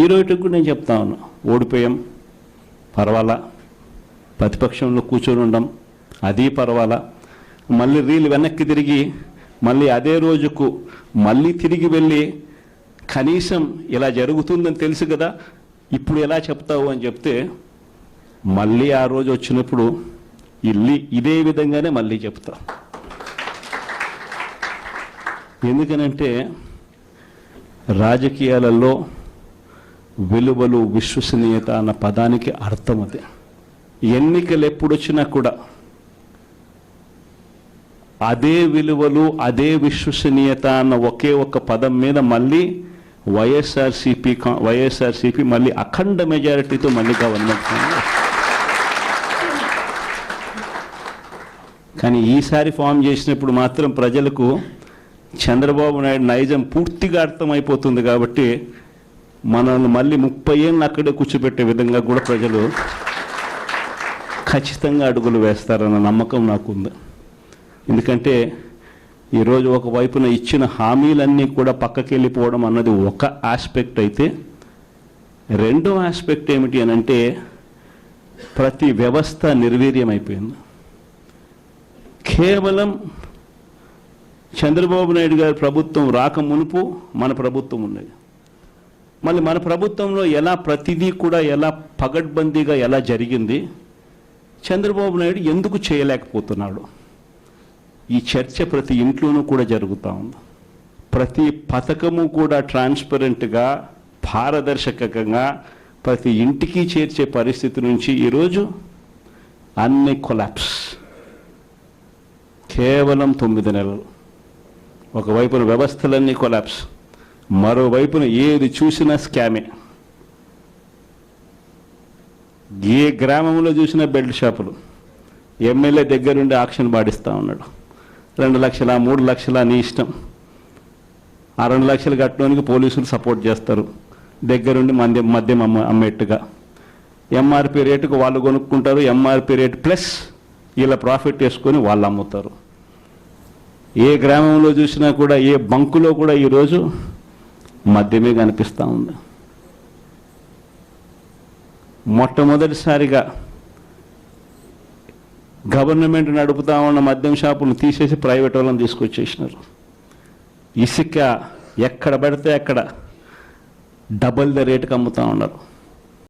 ఈ రోజుకి కూడా నేను చెప్తా ఉన్నా, ఓడిపోయాం పర్వాలా, ప్రతిపక్షంలో కూర్చొని ఉండం అది పర్వాలా, మళ్ళీ రీలు వెనక్కి తిరిగి మళ్ళీ అదే రోజుకు మళ్ళీ తిరిగి వెళ్ళి కనీసం ఇలా జరుగుతుందని తెలుసు కదా ఇప్పుడు ఎలా చెప్తావు అని చెప్తే మళ్ళీ ఆ రోజు వచ్చినప్పుడు ఇదే విధంగానే మళ్ళీ చెప్తా. ఎందుకనంటే రాజకీయాలలో విలువలు విశ్వసనీయత అన్న పదానికి అర్థం అదే. ఎన్నికలు ఎప్పుడొచ్చినా కూడా అదే విలువలు అదే విశ్వసనీయత అన్న ఒకే ఒక పదం మీద మళ్ళీ వైఎస్ఆర్సీపీ మళ్ళీ అఖండ మెజారిటీతో మళ్ళీ గవర్నమెంట్. కానీ ఈసారి ఫామ్ చేసినప్పుడు మాత్రం ప్రజలకు చంద్రబాబు నాయుడు నైజం పూర్తిగా అర్థమైపోతుంది కాబట్టి మనల్ని మళ్ళీ 30 ఏళ్ళు అక్కడే కూర్చోబెట్టే విధంగా కూడా ప్రజలు ఖచ్చితంగా అడుగులు వేస్తారన్న నమ్మకం నాకుంది. ఎందుకంటే ఈరోజు ఒకవైపున ఇచ్చిన హామీలన్నీ కూడా పక్కకి వెళ్ళిపోవడం అన్నది ఒక ఆస్పెక్ట్ అయితే, రెండో ఆస్పెక్ట్ ఏమిటి అని అంటే ప్రతి వ్యవస్థ నిర్వీర్యం అయిపోయింది. కేవలం చంద్రబాబు నాయుడు గారి ప్రభుత్వం రాక మునుపు మన ప్రభుత్వం ఉన్నది. మళ్ళీ మన ప్రభుత్వంలో ఎలా ప్రతిదీ కూడా ఎలా పగడ్బందీగా ఎలా జరిగింది, చంద్రబాబు నాయుడు ఎందుకు చేయలేకపోతున్నాడు, ఈ చర్చ ప్రతి ఇంట్లోనూ కూడా జరుగుతూ ఉంది. ప్రతి పథకము కూడా ట్రాన్స్పరెంట్గా పారదర్శకంగా ప్రతి ఇంటికి చేర్చే పరిస్థితి నుంచి ఈరోజు అన్ని కొలాప్స్. కేవలం 9 నెలలు. ఒకవైపున వ్యవస్థలన్నీ కొలాప్స్, మరోవైపున ఏది చూసినా స్కామే. ఏ గ్రామంలో చూసినా బెల్ట్ షాపులు. ఎమ్మెల్యే దగ్గరుండి ఆక్షన్ పాడిస్తూ ఉన్నాడు. 2 లక్షల 3 లక్షల నీ ఇష్టం. ఆ 2 లక్షలు కట్టడానికి పోలీసులు సపోర్ట్ చేస్తారు, దగ్గరుండి మద్యం అమ్మేట్టుగా. ఎంఆర్పి రేటుకు వాళ్ళు కొనుక్కుంటారు, ఎంఆర్పి రేటు ప్లస్ వీళ్ళ ప్రాఫిట్ వేసుకొని వాళ్ళు అమ్ముతారు. ఏ గ్రామంలో చూసినా కూడా ఏ బంకులో కూడా ఈరోజు మద్యమే కనిపిస్తూ ఉంది. మొట్టమొదటిసారిగా గవర్నమెంట్ నడుపుతా ఉన్న మద్యం షాపులు తీసేసి ప్రైవేట్ వాళ్ళని తీసుకొచ్చేసినారు. ఇసుక ఎక్కడ పడితే అక్కడ డబల్ ద రేటుకి అమ్ముతూ ఉన్నారు.